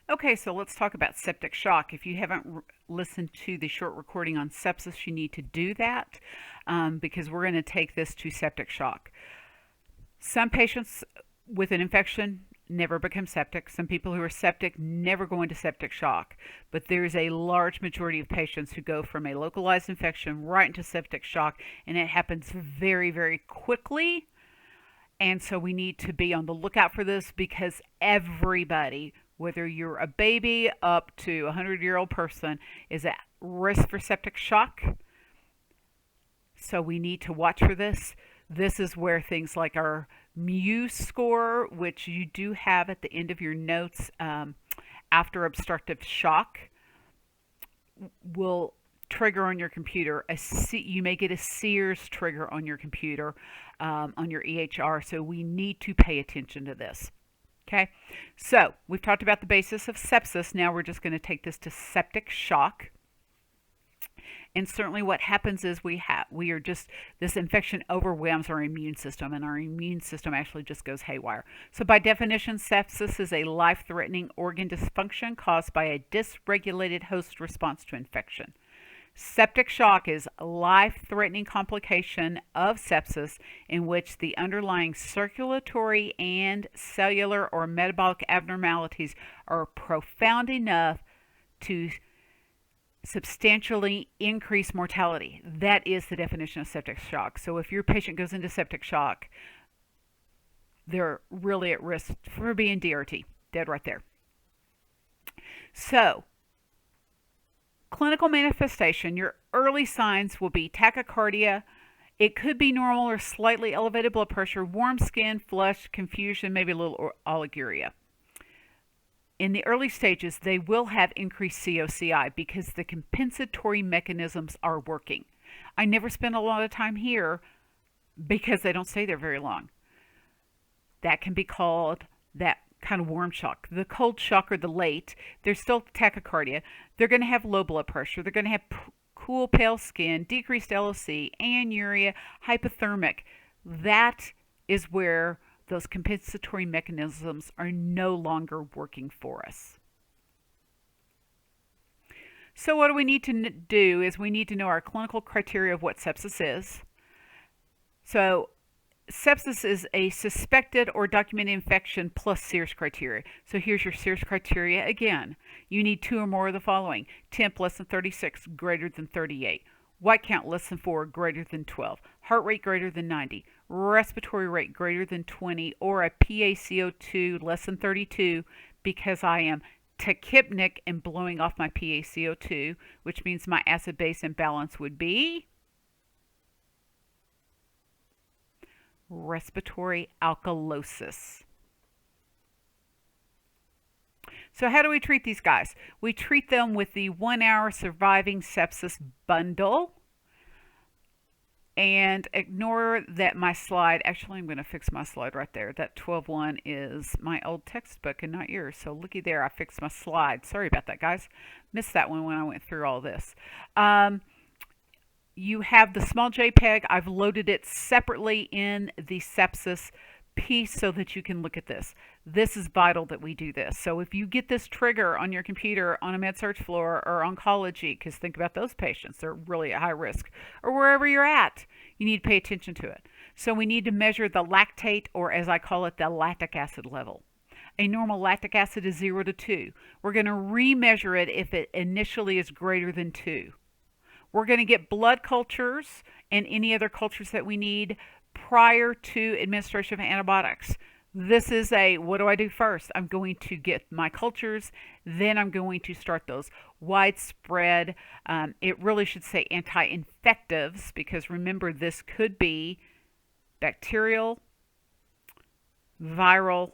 Okay, so let's talk about septic shock. If you haven't listened to the short recording on sepsis, you need to do that because we're going to take this to septic shock. Some patients with an infection never become septic. Some people who are septic never go into septic shock. But there's a large majority of patients who go from a localized infection right into septic shock, and it happens very, very quickly. And so we need to be on the lookout for this because everybody, whether you're a baby up to a 100-year-old person, is at risk for septic shock. So we need to watch for this. This is where things like our Mu score, which you do have at the end of your notes after obstructive shock, will trigger on your computer. You may get a Sears trigger on your computer, on your EHR. So we need to pay attention to this. Okay, so we've talked about the basis of sepsis. Now we're just going to take this to septic shock. And certainly what happens is this infection overwhelms our immune system, and our immune system actually just goes haywire. So by definition, sepsis is a life-threatening organ dysfunction caused by a dysregulated host response to infection. Septic shock is a life-threatening complication of sepsis in which the underlying circulatory and cellular or metabolic abnormalities are profound enough to substantially increase mortality. That is the definition of septic shock. So if your patient goes into septic shock, they're really at risk for being DRT, dead right there. So, clinical manifestation, your early signs will be tachycardia. It could be normal or slightly elevated blood pressure, warm skin, flush, confusion, maybe a little oliguria. In the early stages, they will have increased COCI because the compensatory mechanisms are working. I never spend a lot of time here because they don't stay there very long. That can be called that kind of warm shock. The cold shock or the late, there's still tachycardia. They're going to have low blood pressure. They're going to have cool, pale skin, decreased LOC, anuria, hypothermic. That is where those compensatory mechanisms are no longer working for us. So what do we need to do is we need to know our clinical criteria of what sepsis is. So sepsis is a suspected or documented infection plus Sears criteria. So here's your Sears criteria again. You need 2 or more of the following: temp less than 36, greater than 38. White count less than 4, greater than 12. Heart rate greater than 90. Respiratory rate greater than 20, or a PaCO2 less than 32, because I am tachypnic and blowing off my PaCO2, which means my acid-base imbalance would be respiratory alkalosis. So how do we treat these guys? We treat them with the 1-hour surviving sepsis bundle. And ignore that my slide, actually I'm going to fix my slide right there. That 12.1 is my old textbook and not yours. So looky there, I fixed my slide. Sorry about that, guys. Missed that one when I went through all this. You have the small JPEG. I've loaded it separately in the sepsis piece so that you can look at this. This is vital that we do this. So if you get this trigger on your computer on a med-surg floor or oncology, because think about those patients, they're really at high risk, or wherever you're at, you need to pay attention to it. So we need to measure the lactate, or as I call it, the lactic acid level. A normal lactic acid is 0 to 2. We're going to remeasure it if it initially is greater than 2. We're going to get blood cultures and any other cultures that we need prior to administration of antibiotics. This is what do I do first? I'm going to get my cultures, then I'm going to start those widespread, it really should say anti-infectives, because remember this could be bacterial, viral,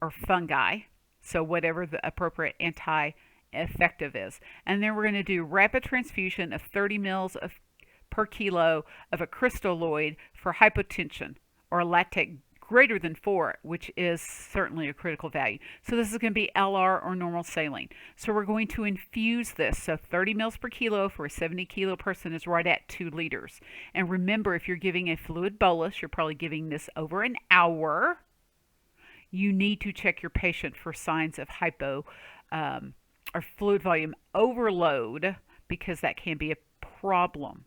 or fungi. So whatever the appropriate anti-infective is. And then we're going to do rapid transfusion of 30 mils per kilo of a crystalloid for hypotension or lactate greater than 4, which is certainly a critical value. So this is going to be LR or normal saline. So we're going to infuse this. So 30 mils per kilo for a 70 kilo person is right at 2 liters. And remember, if you're giving a fluid bolus, you're probably giving this over an hour. you need to check your patient for signs of or fluid volume overload, because that can be a problem.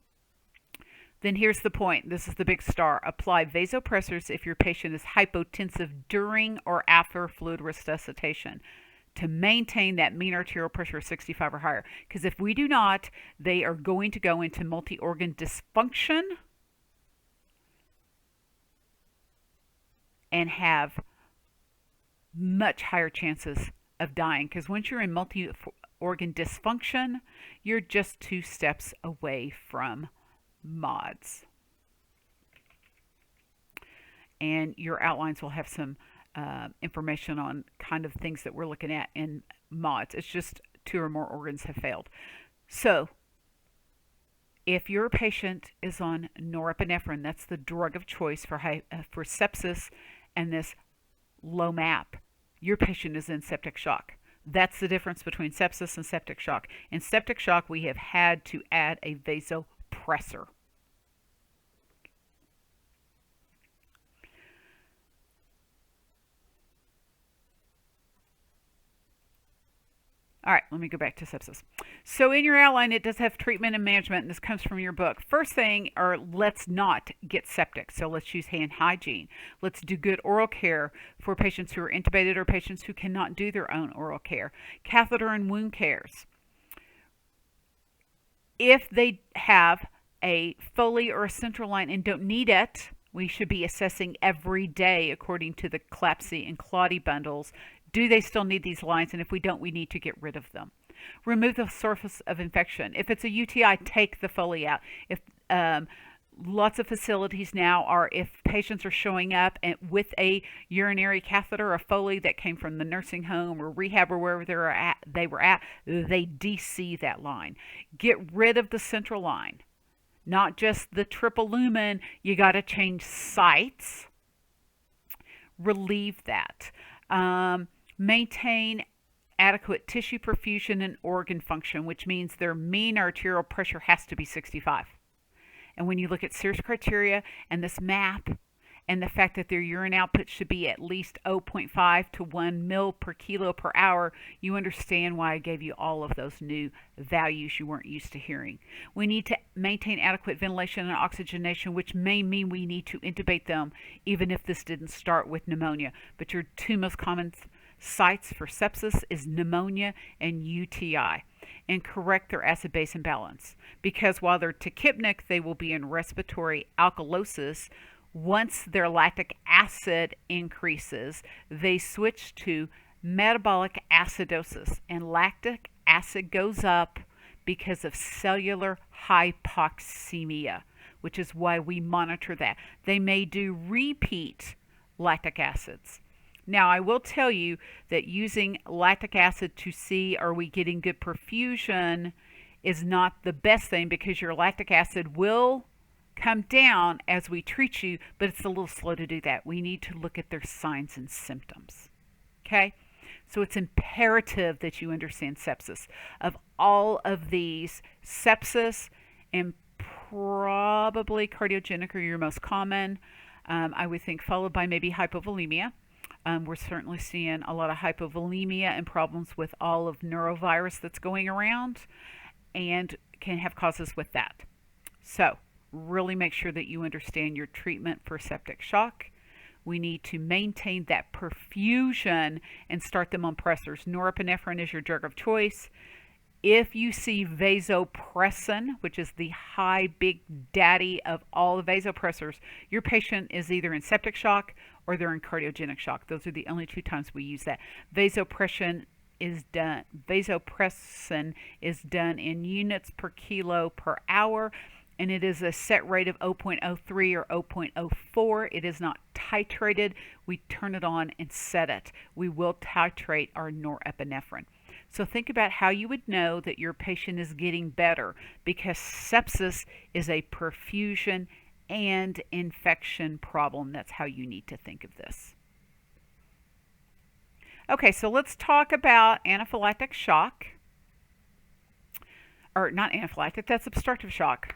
Then here's the point. This is the big star. Apply vasopressors if your patient is hypotensive during or after fluid resuscitation to maintain that mean arterial pressure of 65 or higher. Because if we do not, they are going to go into multi-organ dysfunction and have much higher chances of dying. Because once you're in multi-organ dysfunction, you're just 2 steps away from mods. And your outlines will have some information on kind of things that we're looking at in mods. It's just 2 or more organs have failed. So if your patient is on norepinephrine, that's the drug of choice for sepsis and this low MAP, your patient is in septic shock. That's the difference between sepsis and septic shock. In septic shock, we have had to add a vasopressor. All right, let me go back to sepsis. So in your outline, it does have treatment and management, and this comes from your book. First thing, or let's not get septic. So let's use hand hygiene. Let's do good oral care for patients who are intubated or patients who cannot do their own oral care. Catheter and wound cares. If they have a Foley or a central line and don't need it, we should be assessing every day according to the CLABSI and CLAUDI bundles. Do they still need these lines? And if we don't, we need to get rid of them. Remove the source of infection. If it's a UTI, take the Foley out. If lots of facilities now are, if patients are showing up with a urinary catheter, a Foley that came from the nursing home or rehab or wherever they were at, they DC that line. Get rid of the central line. Not just the triple lumen. You got to change sites. Relieve that. Maintain adequate tissue perfusion and organ function, which means their mean arterial pressure has to be 65. And when you look at Sears criteria and this MAP and the fact that their urine output should be at least 0.5 to 1 mil per kilo per hour, you understand why I gave you all of those new values you weren't used to hearing. We need to maintain adequate ventilation and oxygenation, which may mean we need to intubate them even if this didn't start with pneumonia. But your 2 most common sites for sepsis is pneumonia and UTI, and correct their acid-base imbalance, because while they're tachypnic, they will be in respiratory alkalosis. Once their lactic acid increases, they switch to metabolic acidosis, and lactic acid goes up because of cellular hypoxemia, which is why we monitor that. They may do repeat lactic acids. Now, I will tell you that using lactic acid to see are we getting good perfusion is not the best thing, because your lactic acid will come down as we treat you, but it's a little slow to do that. We need to look at their signs and symptoms. Okay? So it's imperative that you understand sepsis. Of all of these, sepsis and probably cardiogenic are your most common. I would think followed by maybe hypovolemia. We're certainly seeing a lot of hypovolemia and problems with all of neurovirus that's going around, and can have causes with that. So really make sure that you understand your treatment for septic shock. We need to maintain that perfusion and start them on pressors. Norepinephrine is your drug of choice. If you see vasopressin, which is the high big daddy of all the vasopressors, your patient is either in septic shock or they're in cardiogenic shock. Those are the only 2 times we use that. Vasopressin is done in units per kilo per hour, and it is a set rate of 0.03 or 0.04. It is not titrated. We turn it on and set it. We will titrate our norepinephrine. So think about how you would know that your patient is getting better, because sepsis is a perfusion and infection problem. That's how you need to think of this. Okay, so let's talk about anaphylactic shock. Or not anaphylactic, that's obstructive shock.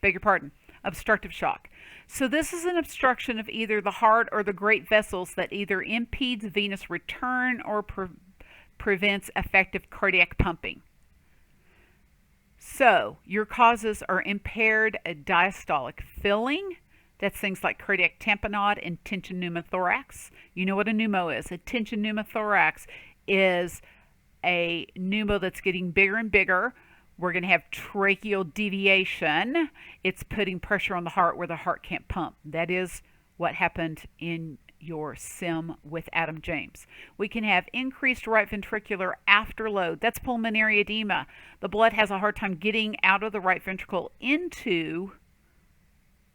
Beg your pardon. obstructive shock. So this is an obstruction of either the heart or the great vessels that either impedes venous return or prevents effective cardiac pumping. So your causes are impaired diastolic filling. That's things like cardiac tamponade and tension pneumothorax. You know what a pneumo is. A tension pneumothorax is a pneumo that's getting bigger and bigger. We're going to have tracheal deviation. It's putting pressure on the heart where the heart can't pump. That is what happened in your sim with Adam James. We can have increased right ventricular afterload. That's pulmonary edema. The blood has a hard time getting out of the right ventricle into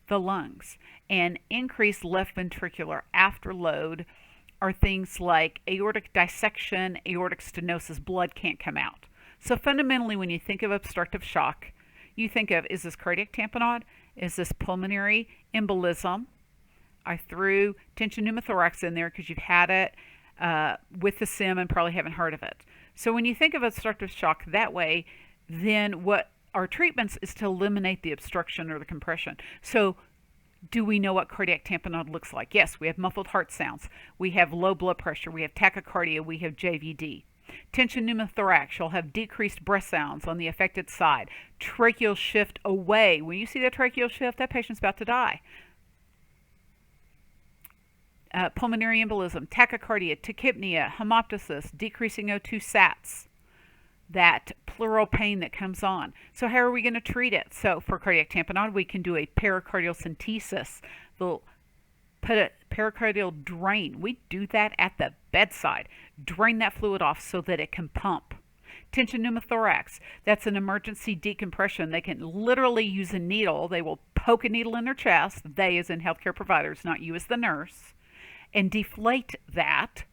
the lungs. And increased left ventricular afterload are things like aortic dissection, aortic stenosis. Blood can't come out. So fundamentally, when you think of obstructive shock, you think of, is this cardiac tamponade? Is this pulmonary embolism? I threw tension pneumothorax in there because you've had it with the sim and probably haven't heard of it. So when you think of obstructive shock that way, then what our treatments is to eliminate the obstruction or the compression. So do we know what cardiac tamponade looks like? Yes, we have muffled heart sounds. We have low blood pressure. We have tachycardia. We have JVD. Tension pneumothorax, you'll have decreased breath sounds on the affected side. Tracheal shift away. When you see that tracheal shift, that patient's about to die. Pulmonary embolism, tachycardia, tachypnea, hemoptysis, decreasing O2 sats. That pleural pain that comes on. So how are we going to treat it? So for cardiac tamponade, we can do a pericardial centesis. They'll put a pericardial drain. We do that at the bedside. Drain that fluid off so that it can pump. Tension pneumothorax, that's an emergency decompression. They can literally use a needle. They will poke a needle in their chest, they as in healthcare providers, not you as the nurse, and deflate that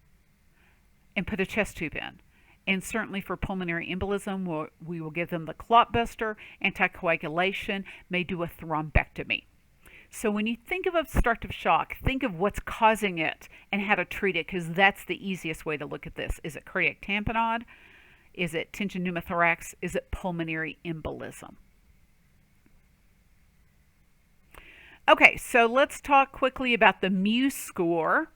and put a chest tube in. And certainly for pulmonary embolism, we will give them the clot buster, anticoagulation, may do a thrombectomy. So when you think of obstructive shock, think of what's causing it and how to treat it, because that's the easiest way to look at this. Is it cardiac tamponade? Is it tension pneumothorax? Is it pulmonary embolism? Okay, so let's talk quickly about the Muse score.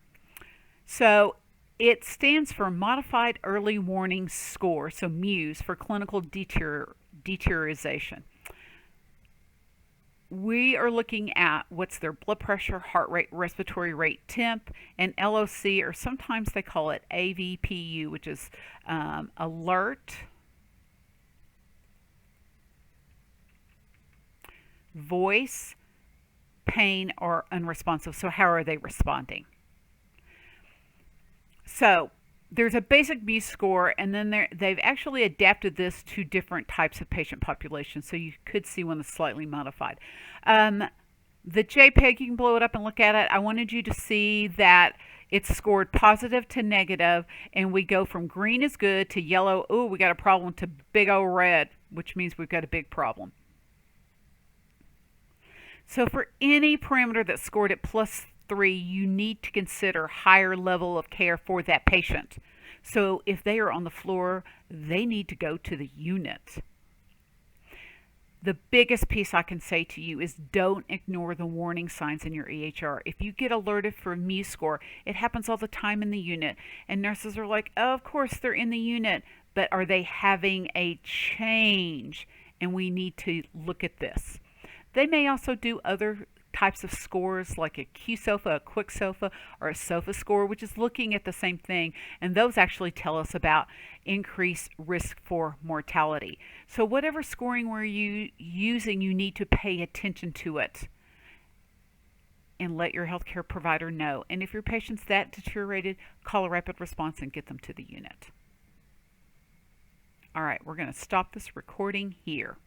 So it stands for Modified Early Warning Score, so Muse for clinical deterioration. We are looking at what's their blood pressure, heart rate, respiratory rate, temp, and LOC, or sometimes they call it AVPU, which is alert, voice, pain, or unresponsive. So how are they responding? So there's a basic Muse score, and then they've actually adapted this to different types of patient populations. So you could see one that's slightly modified. The JPEG, you can blow it up and look at it. I wanted you to see that it's scored positive to negative, and we go from green is good to yellow, oh, we got a problem, to big O red, which means we've got a big problem. So for any parameter that's scored at +3, you need to consider higher level of care for that patient. So if they are on the floor, they need to go to the unit. The biggest piece I can say to you is don't ignore the warning signs in your EHR. If you get alerted for a Muse score, it happens all the time in the unit, and nurses are like, oh, of course they're in the unit, but are they having a change? And we need to look at this. They may also do other types of scores like a Q-SOFA, a quick SOFA, or a SOFA score, which is looking at the same thing, and those actually tell us about increased risk for mortality. So whatever scoring we're using, you need to pay attention to it and let your healthcare provider know. And if your patient's that deteriorated, call a rapid response and get them to the unit. All right, we're going to stop this recording here.